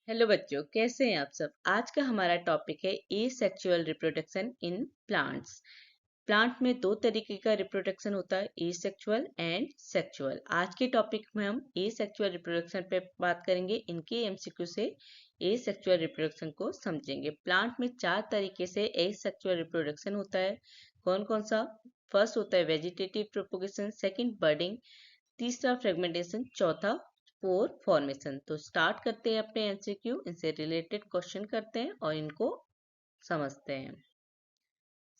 Hello बच्चों, कैसे हैं आप सब। आज का हमारा टॉपिक है asexual reproduction in plants. Plant में दो तरीके का रिप्रोडक्शन होता है, एसेक्सुअल एंड सेक्सुअल। आज के टॉपिक में हम एसेक्सुअल रिप्रोडक्शन पे बात करेंगे। इनके एमसीक्यू से एसेक्सुअल रिप्रोडक्शन को समझेंगे। प्लांट में चार तरीके से एसेक्सुअल रिप्रोडक्शन होता है। कौन कौन सा? फर्स्ट होता है वेजिटेटिव प्रोपोगेशन, सेकंड बर्डिंग, तीसरा फ्रेगमेंटेशन, चौथा पोर फॉर्मेशन। तो स्टार्ट करते हैं अपने एमसीक्यू। इनसे रिलेटेड क्वेश्चन करते हैं और इनको समझते हैं।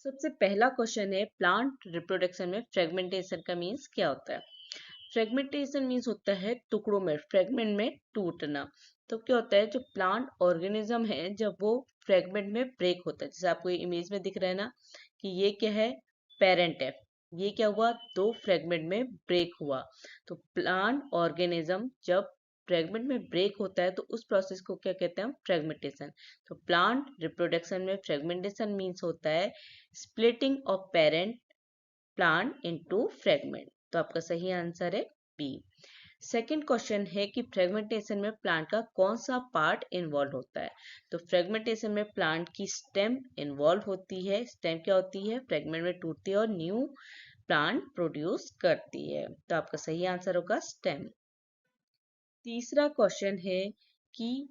सबसे पहला क्वेश्चन है, प्लांट रिप्रोडक्शन में फ्रेगमेंटेशन का मीन्स क्या होता है। फ्रेगमेंटेशन मीन्स होता है टुकड़ों में, फ्रेगमेंट में टूटना। तो क्या होता है, जो प्लांट ऑर्गेनिज्म है जब वो फ्रेगमेंट में ब्रेक होता है, जैसे आपको इमेज में दिख रहा है ना कि ये क्या है, पेरेंट है। ये क्या हुआ, दो फ्रेगमेंट में ब्रेक हुआ। तो प्लांट ऑर्गेनिज्म जब फ्रेगमेंट में ब्रेक होता है तो उस प्रोसेस को क्या कहते हैं हम, फ्रेगमेंटेशन। तो प्लांट रिप्रोडक्शन में फ्रेगमेंटेशन मीन्स होता है splitting of parent plant into fragment. तो आपका सही आंसर है बी। सेकेंड क्वेश्चन है कि फ्रेगमेंटेशन में प्लांट का कौन सा पार्ट इन्वॉल्व होता है। तो फ्रेगमेंटेशन में प्लांट की स्टेम इन्वॉल्व होती है। स्टेम क्या होती है, फ्रेगमेंट में टूटती है और न्यू प्लांट प्रोड्यूस करती है। तो आपका सही आंसर होगा स्टेम। तीसरा क्वेश्चन है कि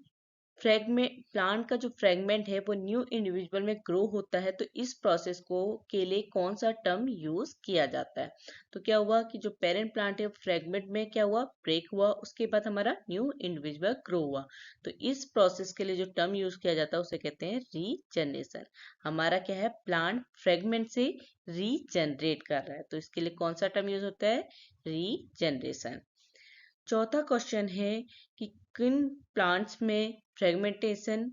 फ्रेगमेंट, प्लांट का जो फ्रेगमेंट है वो न्यू इंडिविजुअल में ग्रो होता है, तो इस प्रोसेस को के लिए कौन सा टर्म यूज किया जाता है। तो क्या हुआ कि जो पेरेंट प्लांट है फ्रेगमेंट में क्या हुआ, ब्रेक हुआ, उसके बाद हमारा न्यू इंडिविजुअल ग्रो हुआ। तो इस प्रोसेस के लिए जो टर्म यूज किया जाता है उसे कहते हैं रीजनरेशन। हमारा क्या है, प्लांट फ्रेगमेंट से रीजनरेट कर रहा है, तो इसके लिए कौन सा टर्म यूज होता है, रीजनरेशन। चौथा क्वेश्चन है कि किन प्लांट्स में फ्रेगमेंटेशन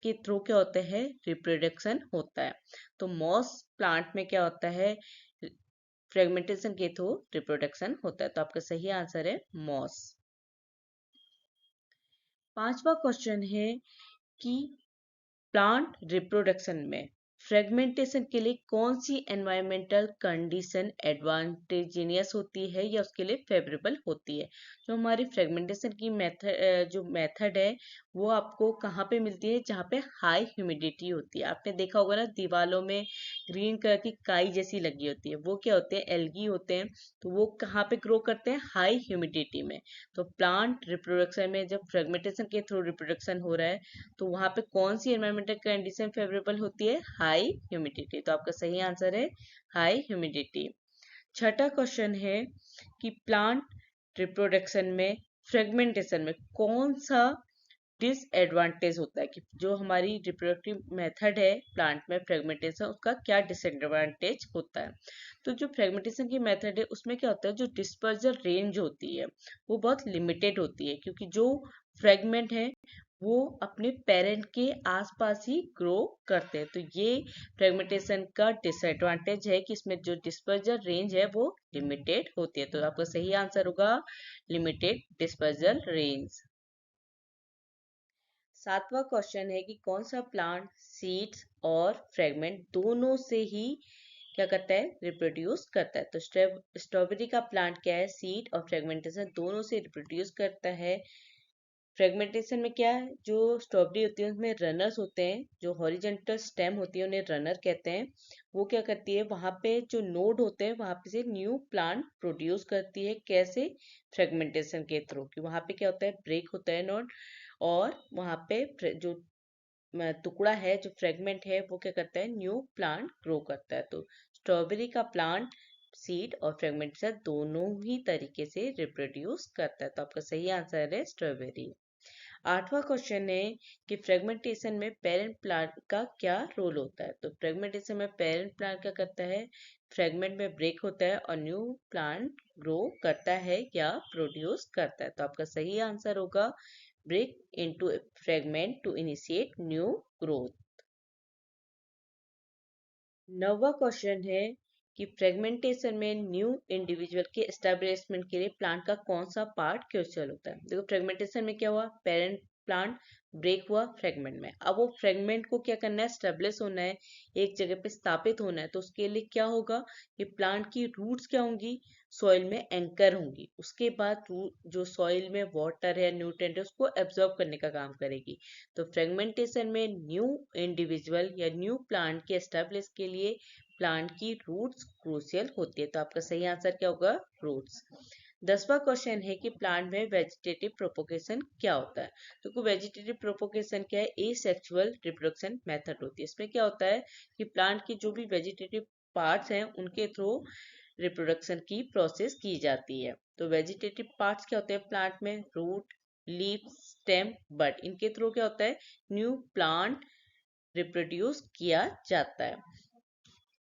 के थ्रू क्या होता है, रिप्रोडक्शन होता है। तो मॉस प्लांट में क्या होता है, फ्रेगमेंटेशन के थ्रू रिप्रोडक्शन होता है। तो आपका सही आंसर है मॉस। पांचवा क्वेश्चन है कि प्लांट रिप्रोडक्शन में फ्रेगमेंटेशन के लिए कौन सी एनवायरमेंटल कंडीशन एडवांटेजियस होती है या उसके लिए फेवरेबल होती है। जो हमारी फ्रेगमेंटेशन की जो मेथड है वो आपको कहाँ पे मिलती है, जहाँ पे हाई ह्यूमिडिटी होती है। आपने देखा होगा ना, दीवालों में ग्रीन कलर की काई जैसी लगी होती है, वो क्या होते हैं, एल्गी होते हैं। तो वो कहाँ पे ग्रो करते हैं, हाई ह्यूमिडिटी में। तो प्लांट रिप्रोडक्शन में जब फ्रेगमेंटेशन के थ्रू रिप्रोडक्शन हो रहा है तो वहां पे कौन सी एनवायरमेंटल कंडीशन फेवरेबल होती है, हाई ह्यूमिडिटी। तो आपका सही आंसर है हाई ह्यूमिडिटी। छठा क्वेश्चन है कि प्लांट रिप्रोडक्शन में फ्रेगमेंटेशन में कौन सा डिसएडवांटेज होता है, कि जो हमारी रिप्रोडक्टिव मेथड है प्लांट में फ्रेगमेंटेशन, उसका क्या डिसएडवांटेज होता है। तो जो फ्रेगमेंटेशन की मेथड है उसमें क्या होता है, जो डिस्पर्जल रेंज होती है वो बहुत लिमिटेड होती है, क्योंकि जो फ्रेगमेंट है वो अपने पेरेंट के आसपास ही ग्रो करते हैं। तो ये फ्रेगमेंटेशन का डिसएडवांटेज है कि इसमें जो डिस्पर्जल रेंज है वो लिमिटेड होती है। तो आपका सही आंसर होगा लिमिटेड डिस्पर्जल रेंज। सातवां क्वेश्चन है कि कौन सा प्लांट सीड्स और फ्रेगमेंट दोनों से ही क्या करता है, रिप्रोड्यूस करता है। तो स्ट्रॉबेरी का प्लांट क्या है, सीड और फ्रेगमेंटेशन दोनों से रिप्रोड्यूस करता है। फ्रेगमेंटेशन में क्या है, जो स्ट्रॉबेरी होती है उसमें रनर्स होते हैं, जो हॉरिजेंटल स्टेम होती है उन्हें रनर कहते हैं। वो क्या करती है, वहां पे जो नोड होते हैं वहां पे से न्यू प्लांट प्रोड्यूस करती है। कैसे, फ्रेगमेंटेशन के थ्रू, कि वहां पे क्या होता है, ब्रेक होता है नोड, और वहां पे जो टुकड़ा है, जो फ्रेगमेंट है वो क्या करता है, न्यू प्लांट ग्रो करता है। तो स्ट्रॉबेरी का प्लांट सीड और फ्रेगमेंट से दोनों ही तरीके से रिप्रोड्यूस करता है। तो आपका सही आंसर है स्ट्रॉबेरी। आठवां क्वेश्चन है कि फ्रेगमेंटेशन में पेरेंट प्लांट का क्या रोल होता है। तो फ्रेगमेंटेशन में पेरेंट प्लांट क्या करता है, फ्रेगमेंट में ब्रेक होता है और न्यू प्लांट ग्रो करता है या प्रोड्यूस करता है। तो आपका सही आंसर होगा break into a fragment to initiate new growth। नौवा क्वेश्चन है कि फ्रेगमेंटेशन में न्यू इंडिविजुअल के एस्टेब्लिशमेंट के लिए प्लांट का कौन सा पार्ट क्रूशियल होता है। देखो, फ्रेगमेंटेशन में क्या हुआ, पेरेंट प्लांट ब्रेक हुआ फ्रेगमेंट में, अब वो फ्रेगमेंट को क्या करना है, स्टेब्लिश होना है, एक जगह पे स्थापित होना है। तो उसके लिए क्या होगा, कि प्लांट की रूट्स क्या होंगी, सॉइल में एंकर होंगी, उसके बाद जो सॉइल में वाटर है, न्यूट्रिएंट है, उसको एब्जॉर्ब करने का काम करेगी। तो फ्रेगमेंटेशन में न्यू इंडिविजुअल या न्यू प्लांट के एस्टेब्लिश के लिए प्लांट की रूट्स क्रूशियल होती है। तो आपका सही आंसर क्या होगा? रूट्स। 10वां क्वेश्चन है कि प्लांट में वेजिटेटिव प्रोपोगेशन क्या होता है। तो वेजिटेटिव प्रोपोगेशन क्या है? एसेक्सुअल रिप्रोडक्शन मेथड होती है। इसमें क्या होता है कि प्लांट की जो भी वेजिटेटिव पार्ट्स हैं उनके थ्रू रिप्रोडक्शन की प्रोसेस की जाती है। तो वेजिटेटिव पार्ट्स क्या होते हैं प्लांट में? रूट, लीफ, स्टेम, बड। इनके थ्रू क्या होता है? न्यू प्लांट रिप्रोड्यूस किया जाता है।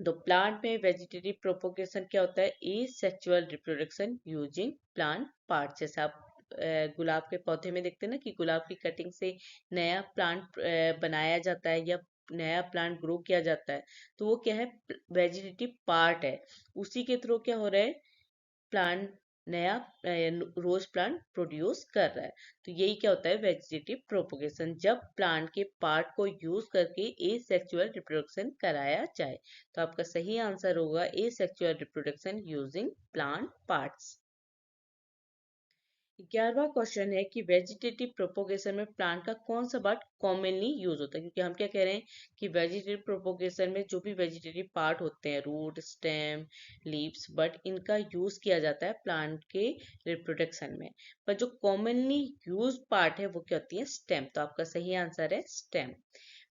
तो प्लांट में वेजिटेटिव प्रोपोगेशन क्या होता है? Asexual reproduction using plant part. जैसे आप गुलाब के पौधे में देखते हैं ना कि गुलाब की कटिंग से नया प्लांट बनाया जाता है या नया प्लांट ग्रो किया जाता है, तो वो क्या है? वेजिटेटिव पार्ट है। उसी के थ्रू क्या हो रहा है? प्लांट नया रोज प्लांट प्रोड्यूस कर रहा है। तो यही क्या होता है? वेजिटेटिव प्रोपोगेशन, जब प्लांट के पार्ट को यूज करके एसेक्सुअल रिप्रोडक्शन कराया जाए। तो आपका सही आंसर होगा asexual reproduction using plant parts. 11वां क्वेश्चन है कि वेजिटेटिव प्रोपोगेशन में प्लांट का कौन सा पार्ट कॉमनली यूज होता है। क्योंकि हम क्या कह रहे हैं कि वेजिटेटिव प्रोपोगेशन में जो भी वेजिटेटिव पार्ट होते हैं, रूट, स्टेम, लीव्स, बट इनका यूज किया जाता है प्लांट के रिप्रोडक्शन में। पर जो कॉमनली यूज पार्ट है वो क्या होती है? स्टेम। तो आपका सही आंसर है स्टेम।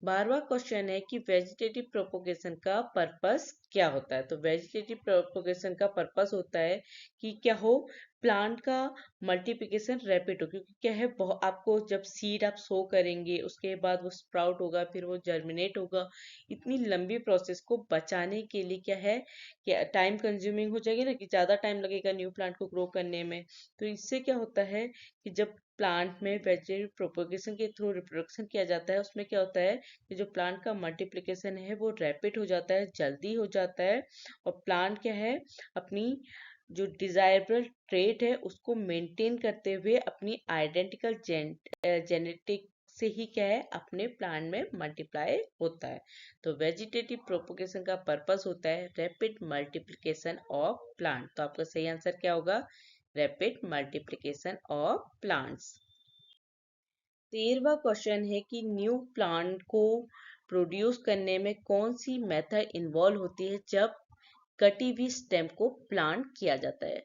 12वां क्वेश्चन है कि वेजिटेटिव प्रोपोगेशन का पर्पस क्या होता है। तो वेजिटेटिव प्रोपोगेशन का पर्पस होता है कि क्या हो? प्लांट का मल्टीप्लिकेशन रैपिड हो। क्योंकि क्या है, आपको जब सीड आप सो करेंगे उसके बाद वो स्प्राउट होगा, फिर वो जर्मिनेट होगा, इतनी लंबी प्रोसेस को बचाने के लिए क्या है कि टाइम कंज्यूमिंग हो जाएगी ना, कि ज़्यादा टाइम लगेगा न्यू प्लांट को ग्रो करने में। तो इससे क्या होता है कि जब प्लांट में वेजिटेटिव प्रोपोगेशन के थ्रू रिप्रोडक्शन किया जाता है, उसमें क्या होता है कि जो प्लांट का मल्टीप्लिकेशन है वो रैपिड हो जाता है, जल्दी हो जाता है। और प्लांट क्या है, अपनी जो डिजायरेबल ट्रेट है उसको मेंटेन करते हुए अपनी आइडेंटिकल जेनेटिक से ही क्या है, अपने प्लांट में मल्टीप्लाई होता है। तो वेजिटेटिव प्रोपोगेशन का पर्पस होता है रैपिड मल्टीप्लिकेशन ऑफ प्लांट। तो आपका सही आंसर क्या होगा? Rapid multiplication of plants. 13वां क्वेश्चन है कि न्यू प्लांट को प्रोड्यूस करने में कौन सी मेथड इन्वॉल्व होती है जब कटी हुई स्टेम को प्लांट किया जाता है।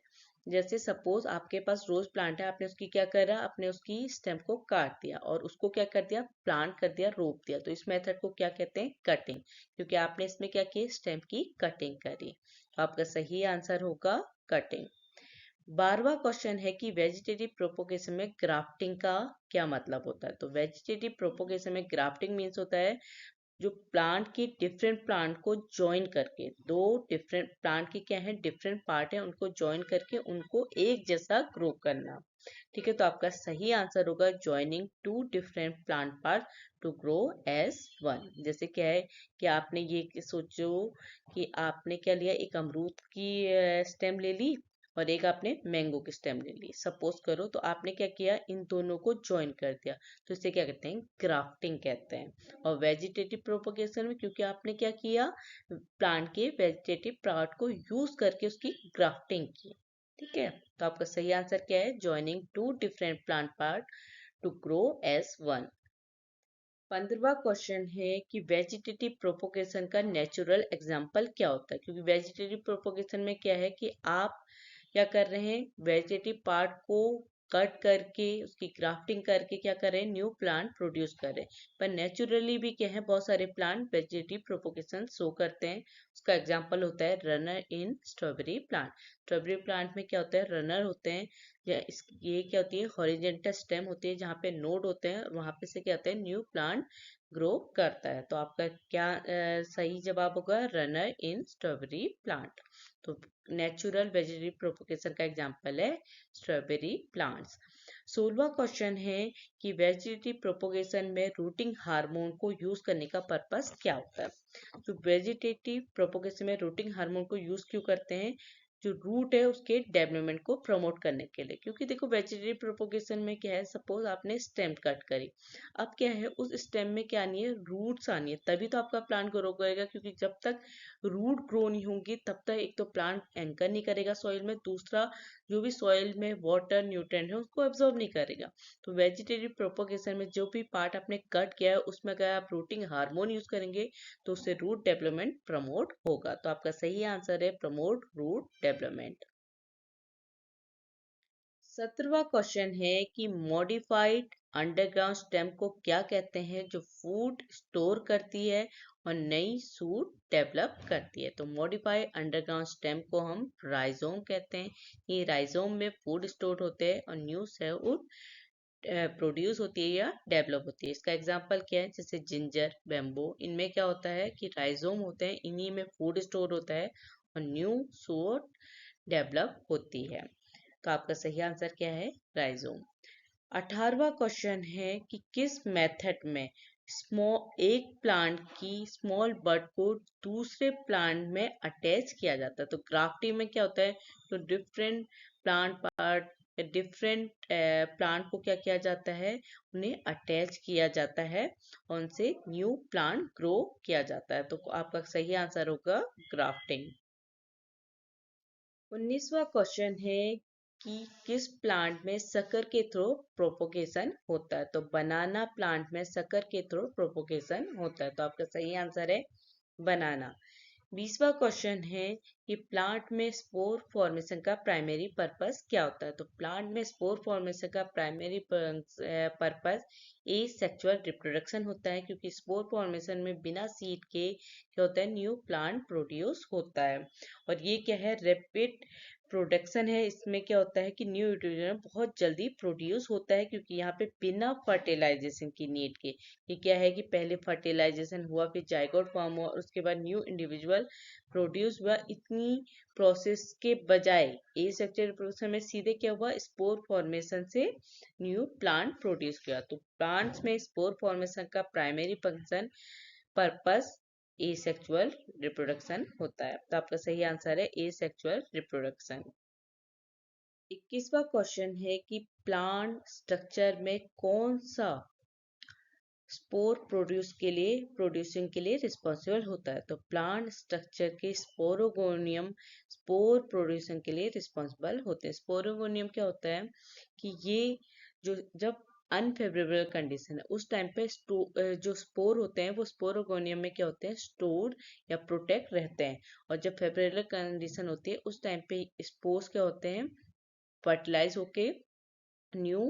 जैसे सपोज आपके पास रोज प्लांट है, आपने उसकी क्या करा? आपने उसकी स्टेम को काट दिया और उसको क्या कर दिया? प्लांट कर दिया, रोप दिया। तो इस मेथड को क्या कहते हैं? कटिंग। क्योंकि आपने इसमें क्या किया? स्टेम की कटिंग करी। तो आपका सही आंसर होगा कटिंग। 12वां क्वेश्चन है कि वेजिटेटिव प्रोपोगेशन में ग्राफ्टिंग का क्या मतलब होता है। तो वेजिटेटिव प्रोपोगेशन में ग्राफ्टिंग मीन्स होता है जो प्लांट के डिफरेंट प्लांट को ज्वाइन करके, दो डिफरेंट प्लांट के क्या है, डिफरेंट पार्ट है, उनको ज्वाइन करके उनको एक जैसा ग्रो करना। ठीक है, तो आपका सही आंसर होगा joining two different plant part to grow as one. जैसे क्या है कि आपने ये सोचो कि आपने क्या लिया, एक अमरूद की स्टेम ले ली और एक आपने मैंगो की स्टेम ले ली, सपोज करो। तो आपने क्या किया? इन दोनों को ज्वाइन कर दिया। तो इसे क्या कहते हैं? ग्राफ्टिंग कहते हैं। और वेजिटेटिव प्रोपोगेशन में क्योंकि आपने क्या किया? प्लांट के वेजिटेटिव पार्ट को यूज करके उसकी ग्राफ्टिंग की। ठीक है, तो आपका सही आंसर क्या है? Joining two different plant part to grow as one. 15वां क्वेश्चन है कि वेजिटेटिव प्रोपोगेशन का नेचुरल एग्जाम्पल क्या होता है। क्योंकि वेजिटेटिव प्रोपोगेशन में क्या है कि आप क्या कर रहे हैं? वेजिटेटिव पार्ट को कट करके उसकी ग्राफ्टिंग करके क्या कर रहे हैं? न्यू प्लांट प्रोड्यूस कर रहे हैं। पर नेचुरली भी क्या है, बहुत सारे प्लांट वेजिटेटिव प्रोपोगेशन शो करते हैं। उसका एग्जाम्पल होता है रनर इन स्ट्रॉबेरी प्लांट। स्ट्रॉबेरी प्लांट में क्या होता है? रनर होते हैं। ये क्या होती है? हॉरिजेंटल स्टेम होती है जहाँ पे नोड होते हैं, वहां पे से क्या होता है? न्यू प्लांट ग्रो करता है। तो आपका क्या सही जवाब होगा? रनर इन स्ट्रॉबेरी प्लांट। तो नेचुरल वेजिटेटिव प्रोपोगेशन का एग्जांपल है स्ट्रॉबेरी प्लांट्स। 16वां क्वेश्चन है कि वेजिटेटिव प्रोपोगेशन में रूटिंग हार्मोन को यूज करने का पर्पस क्या होता है। तो वेजिटेटिव प्रोपोगेशन में रूटिंग हार्मोन को यूज क्यों करते हैं? जो रूट है उसके डेवलपमेंट को प्रमोट करने के लिए। क्योंकि देखो वेजिटेटिव प्रोपोगेशन में क्या है, सपोज आपने स्टेम कट करी, अब क्या है उस स्टेम में क्या आनी है, रूट्स आनी है, तभी तो आपका प्लांट ग्रो करेगा। क्योंकि जब तक रूट ग्रो नहीं होंगी तब तक एक तो प्लांट एंकर नहीं करेगा सॉइल में, दूसरा जो भी सॉइल में वाटर न्यूट्रिएंट है उसको एब्जॉर्ब नहीं करेगा। तो वेजिटेटिव प्रोपोगेशन में जो भी पार्ट आपने कट किया है उसमें अगर आप रूटिंग हार्मोन यूज करेंगे तो उससे रूट डेवलपमेंट प्रमोट होगा। तो आपका सही आंसर है प्रमोट रूट डेवलपमेंट। 17वां क्वेश्चन है कि मॉडिफाइड अंडरग्राउंड स्टेम को क्या कहते हैं जो फूड स्टोर करती है और नई सूट डेवलप करती है। तो मॉडिफाइड अंडरग्राउंड स्टेम को हम राइजोम कहते हैं। ये राइजोम में फूड स्टोर होते हैं और न्यू सेल प्रोड्यूस होती है या डेवलप होती है। इसका एग्जांपल क्या है, जैसे जिंजर, बेम्बो, इनमें क्या होता है कि राइजोम होते हैं, इन्हीं में फूड स्टोर होता है और न्यू सूट डेवलप होती है। तो आपका सही आंसर क्या है, राइजोम। 18वां क्वेश्चन है कि किस मेथड में स्मॉल एक प्लांट की स्मॉल बड को दूसरे प्लांट में अटैच किया जाता है। तो ग्राफ्टिंग में क्या होता है, तो different plant part, different plant को क्या किया जाता है, उन्हें अटैच किया जाता है और उनसे न्यू प्लांट ग्रो किया जाता है। तो आपका सही आंसर होगा ग्राफ्टिंग। 19वां क्वेश्चन है कि किस प्लांट में शक्कर के थ्रू प्रोपोगेशन होता है। तो बनाना प्लांट में शक्कर के थ्रू प्रोपोगेशन होता है। तो आपका सही आंसर है बनाना। 20वां क्वेश्चन है कि प्लांट में स्पोर फॉर्मेशन का प्राइमरी पर्पस क्या होता है। तो प्लांट में स्पोर फॉर्मेशन का प्राइमरी पर्पस ए सेक्सुअल रिप्रोडक्शन होता है। क्योंकि स्पोर फॉर्मेशन में बिना सीड के क्या होता है, न्यू प्लांट प्रोड्यूस होता है। और ये क्या है, रैपिड प्रोडक्शन है। इसमें क्या होता है कि न्यू यूट्रिशन बहुत जल्दी प्रोड्यूस होता है, क्योंकि यहाँ पे बिना फर्टिलाइजेशन की नीड के, ये क्या है कि पहले फर्टिलाइजेशन हुआ, फिर जाइगोट फॉर्म हुआ और उसके बाद न्यू इंडिविजुअल प्रोड्यूस हुआ। इतनी प्रोसेस के बजाय ए सेक्सुअल रिप्रोडक्शन में सीधे क्या हुआ, स्पोर फॉर्मेशन से न्यू प्लांट प्रोड्यूस किया। तो प्लांट्स में स्पोर फॉर्मेशन का प्राइमरी फंक्शन पर्पस ए सेक्सुअल रिप्रोडक्शन होता है। तो आपका सही आंसर है ए सेक्सुअल रिप्रोडक्शन। 21वां क्वेश्चन है कि प्लांट स्ट्रक्चर में कौन सा स्पोर प्रोड्यूसिंग के लिए रिस्पॉन्सिबल होता है। तो प्लांट स्ट्रक्चर के स्पोरोगोनियम स्पोर प्रोड्यूसिंग के लिए रिस्पॉन्सिबल होते हैं। स्पोरोगोनियम क्या होता है कि ये जो जब अनफेवरेबल कंडीशन है उस टाइम पे जो स्पोर होते हैं वो स्पोरोगोनियम में क्या होते हैं, स्टोर या प्रोटेक्ट रहते हैं। और जब फेवरेबल कंडीशन होती है उस टाइम पे स्पोर्स क्या होते हैं, फर्टिलाइज होके न्यू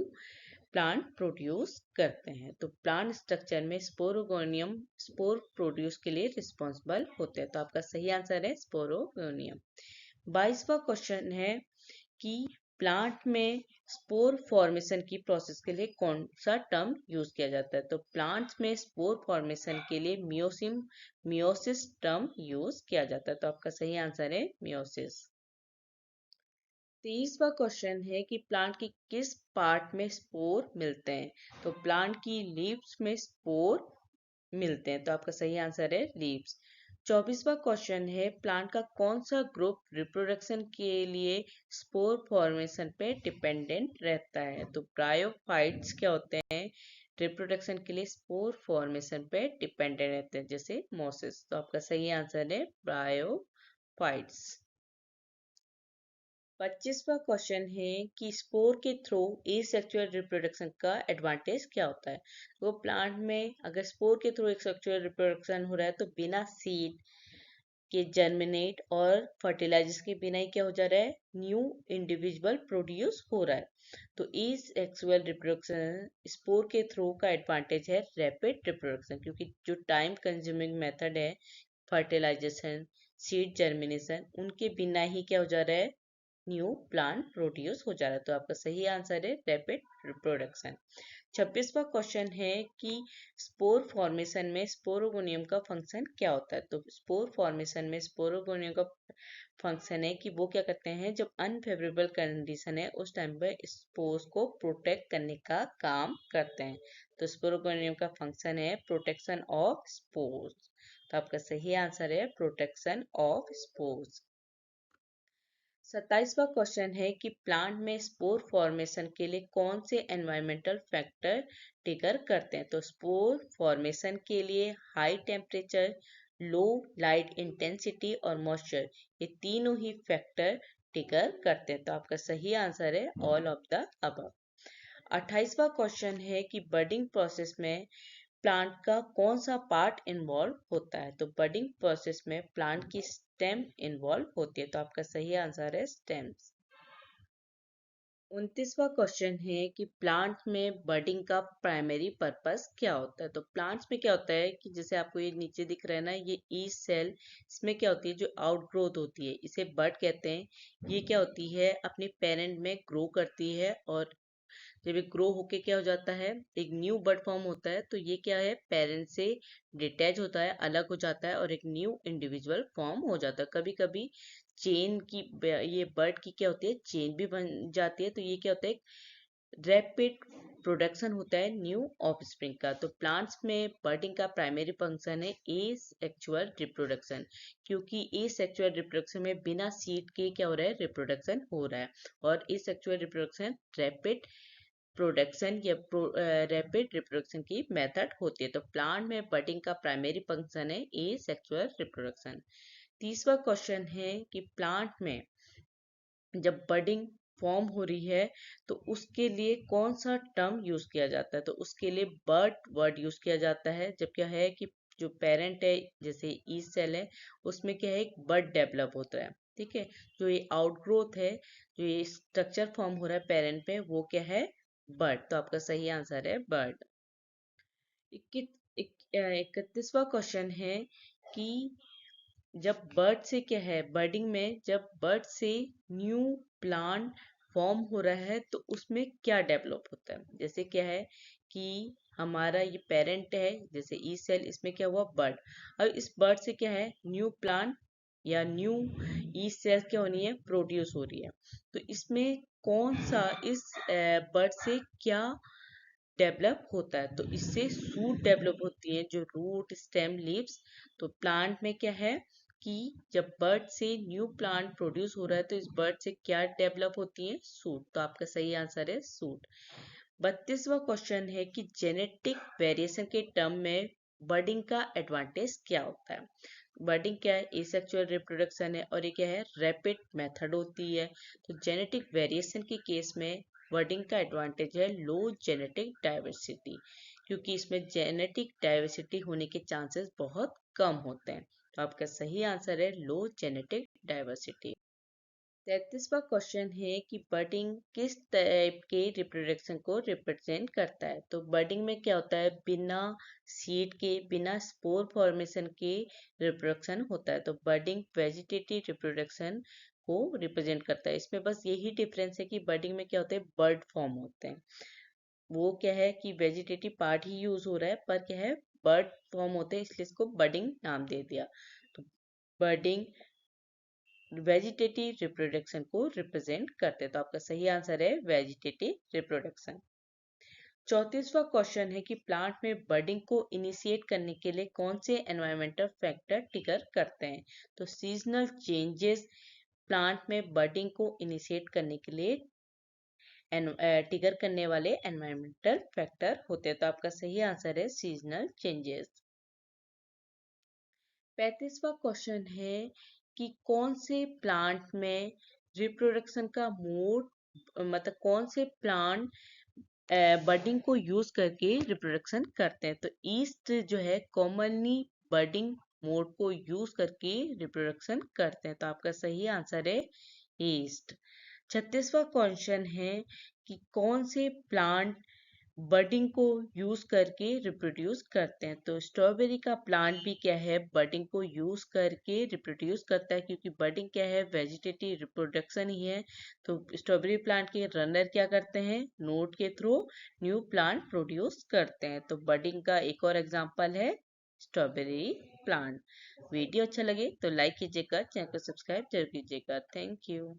प्लांट प्रोड्यूस करते हैं। तो प्लांट स्ट्रक्चर में स्पोरोगोनियम स्पोर प्रोड्यूस के लिए रिस्पॉन्सिबल होते हैं। तो आपका सही आंसर है स्पोरोगोनियम। 22वां क्वेश्चन है कि प्लांट में स्पोर फॉर्मेशन की प्रोसेस के लिए कौन सा टर्म यूज किया जाता है। तो प्लांट्स में स्पोर फॉर्मेशन के लिए मियोसिस टर्म यूज किया जाता है। तो आपका सही आंसर है मियोसिस। 23वां क्वेश्चन है कि प्लांट की किस पार्ट में स्पोर मिलते हैं। तो प्लांट की लीव्स में स्पोर मिलते हैं। तो आपका सही आंसर है लीव्स। 24वां क्वेश्चन है प्लांट का कौन सा ग्रुप रिप्रोडक्शन के लिए स्पोर फॉर्मेशन पे डिपेंडेंट रहता है। तो ब्रायोफाइट्स क्या होते हैं, रिप्रोडक्शन के लिए स्पोर फॉर्मेशन पे डिपेंडेंट रहते हैं, जैसे मोसिस। तो आपका सही आंसर है ब्रायोफाइट्स। 25वां क्वेश्चन है कि स्पोर के थ्रू एसेक्सुअल रिप्रोडक्शन का एडवांटेज क्या होता है। तो प्लांट में अगर स्पोर के थ्रू एक सेक्सुअल रिप्रोडक्शन हो रहा है तो बिना सीड के जर्मिनेट और फर्टिलाइजर्स के बिना ही क्या हो जा रहा है, न्यू इंडिविजुअल प्रोड्यूस हो रहा है। तो एसेक्सुअल रिप्रोडक्शन स्पोर के थ्रू का एडवांटेज है रैपिड रिप्रोडक्शन, क्योंकि जो टाइम कंज्यूमिंग मेथड है फर्टिलाइजेशन, सीड जर्मिनेशन, उनके बिना ही क्या हो जा रहा है, न्यू प्लांट प्रोड्यूस हो जा रहा है। तो आपका सही आंसर है रैपिड रिप्रोडक्शन। 26वां क्वेश्चन है कि स्पोर फॉर्मेशन में स्पोरोगोनियम का फंक्शन क्या होता है। तो स्पोर फॉर्मेशन में स्पोरोगोनियम का फंक्शन है कि वो क्या करते हैं, जब अनफेवरेबल कंडीशन है उस टाइम पे स्पोर्स को प्रोटेक्ट करने का काम करते हैं। तो स्पोरोगोनियम का फंक्शन है प्रोटेक्शन ऑफ स्पोर्स। तो आपका सही आंसर है प्रोटेक्शन ऑफ स्पोर्स। 27वां क्वेश्चन है कि प्लांट में स्पोर फॉर्मेशन के लिए कौन से एनवायरमेंटल फैक्टर ट्रिगर करते हैं। तो स्पोर फॉर्मेशन के लिए हाई टेम्परेचर, लो लाइट इंटेंसिटी और मॉइस्चर, ये तीनों ही फैक्टर ट्रिगर करते हैं। तो आपका सही आंसर है ऑल ऑफ द अबव। 28वां क्वेश्चन है कि बडिंग प्रोसेस में प्लांट का कौन सा पार्ट इन्वॉल्व होता है। तो बडिंग प्रोसेस में प्लांट की स्टेम इन्वॉल्व होती है। तो आपका सही आंसर है स्टेम्स। 29वां क्वेश्चन है कि प्लांट में बडिंग का प्राइमरी पर्पस क्या होता है। तो प्लांट्स में क्या होता है कि जैसे आपको ये नीचे दिख रहा है ना, ये ई सेल, इसमें क्या होती है जो आउटग्रोथ होती है, इसे बड कहते हैं। ये क्या होती है अपने पेरेंट में ग्रो करती है और जब ये ग्रो होके क्या हो जाता है, एक न्यू बर्ड फॉर्म होता है। तो ये क्या है, पेरेंट से डिटैच होता है, अलग हो जाता है और एक न्यू इंडिविजुअल फॉर्म हो जाता है। कभी कभी चेन की, ये बर्ड की क्या होती है, चेन भी बन जाती है। तो ये क्या होता है, रैपिड प्रोडक्शन होता है न्यू ऑफस्प्रिंग का। तो प्लांट्स में बर्डिंग का प्राइमरी फंक्शन है एसेक्सुअल रिप्रोडक्शन, क्योंकि एसेक्सुअल रिप्रोडक्शन में बिना सीड के क्या हो रहा है, रिप्रोडक्शन हो रहा है। और एसेक्सुअल रिप्रोडक्शन रैपिड प्रोडक्शन या रैपिड रिप्रोडक्शन की मेथड होती है। तो प्लांट में बडिंग का प्राइमरी फंक्शन है एसेक्सुअल रिप्रोडक्शन। 30वां क्वेश्चन है कि प्लांट में जब बडिंग फॉर्म हो रही है तो उसके लिए कौन सा टर्म यूज किया जाता है। तो उसके लिए बर्ड वर्ड यूज किया जाता है। जब क्या है कि जो पेरेंट है, जैसे ई सेल है, उसमें क्या है, एक बर्ड डेवलप होता है। ठीक है, जो ये आउटग्रोथ है, जो ये स्ट्रक्चर फॉर्म हो रहा है पेरेंट में, वो क्या है, बर्ड। तो आपका सही आंसर है बर्ड। 31वां क्वेश्चन है कि जब बर्ड से क्या है, बर्डिंग में जब बर्ड से न्यू प्लांट फॉर्म हो रहा है तो उसमें क्या डेवलप होता है। जैसे क्या है कि हमारा ये पेरेंट है, जैसे ई सेल, इसमें क्या हुआ, बर्ड। अब इस बर्ड से क्या है, न्यू प्लांट या न्यू ई सेल क्या होनी है, प्रोड्यूस हो रही है। तो इसमें कौन सा, इस बर्ड से क्या डेवलप होता है। तो इससे सूट डेवलप होती है, जो रूट, स्टेम, लीव्स। तो प्लांट में क्या है कि जब बर्ड से न्यू प्लांट प्रोड्यूस हो रहा है तो इस बर्ड से क्या डेवलप होती है, सूट। तो आपका सही आंसर है सूट। 32वां क्वेश्चन है कि जेनेटिक वेरिएशन के टर्म में बर्डिंग का एडवांटेज क्या होता है। बर्डिंग क्या है, एसेक्सुअल रिप्रोडक्शन है और ये क्या है, रैपिड मेथड होती है। तो जेनेटिक वेरिएशन के केस में बर्डिंग का एडवांटेज है लो जेनेटिक डाइवर्सिटी, क्योंकि इसमें जेनेटिक डाइवर्सिटी होने के चांसेस बहुत कम होते हैं। तो आपका सही आंसर है लो जेनेटिक डाइवर्सिटी। 33वां क्वेश्चन है कि बर्डिंग किस टाइप के रिप्रोडक्शन को रिप्रेजेंट करता है। तो बर्डिंग में क्या होता है, बिना सीड के, बिना स्पोर फॉर्मेशन के रिप्रोडक्शन होता है। तो बर्डिंग वेजिटेटिव रिप्रोडक्शन को रिप्रेजेंट करता है। इसमें बस यही डिफरेंस है कि बर्डिंग में क्या होता है, बर्ड फॉर्म होते हैं। वो क्या है कि वेजिटेटिव पार्ट ही यूज हो रहा है, पर क्या है, बर्ड फॉर्म होते हैं, इसलिए इसको बर्डिंग नाम दे दिया। तो बर्डिंग वेजिटेटिव रिप्रोडक्शन को रिप्रेजेंट करते हैं। तो आपका सही आंसर है वेजिटेटिव रिप्रोडक्शन। 34वां क्वेश्चन है कि प्लांट में बर्डिंग को इनिशिएट करने के लिए कौन से एनवायरमेंटल फैक्टर ट्रिगर करते हैं। तो सीजनल चेंजेस प्लांट में बर्डिंग को इनिशिएट करने के लिए ट्रिगर करने वाले एनवायरमेंटल फैक्टर होते हैं। तो आपका सही आंसर है सीजनल चेंजेस। 35वां क्वेश्चन है कि कौन से प्लांट में रिप्रोडक्शन का मोड, मतलब कौन से प्लांट बर्डिंग को यूज करके रिप्रोडक्शन करते हैं। तो ईस्ट जो है कॉमनली बर्डिंग मोड को यूज करके रिप्रोडक्शन करते हैं। तो आपका सही आंसर है ईस्ट। 36वां क्वेश्चन है कि कौन से प्लांट बडिंग को यूज करके रिप्रोड्यूस करते हैं। तो स्ट्रॉबेरी का प्लांट भी क्या है, बडिंग को यूज करके रिप्रोड्यूस करता है, क्योंकि बडिंग क्या है, वेजिटेटिव रिप्रोडक्शन ही है। तो स्ट्रॉबेरी प्लांट के रनर क्या करते हैं, नोड के थ्रू न्यू प्लांट प्रोड्यूस करते हैं। तो बडिंग का एक और एग्जांपल है स्ट्रॉबेरी प्लांट। वीडियो अच्छा लगे तो लाइक कीजिएगा, चैनल को सब्सक्राइब जरूर कीजिएगा। Thank you.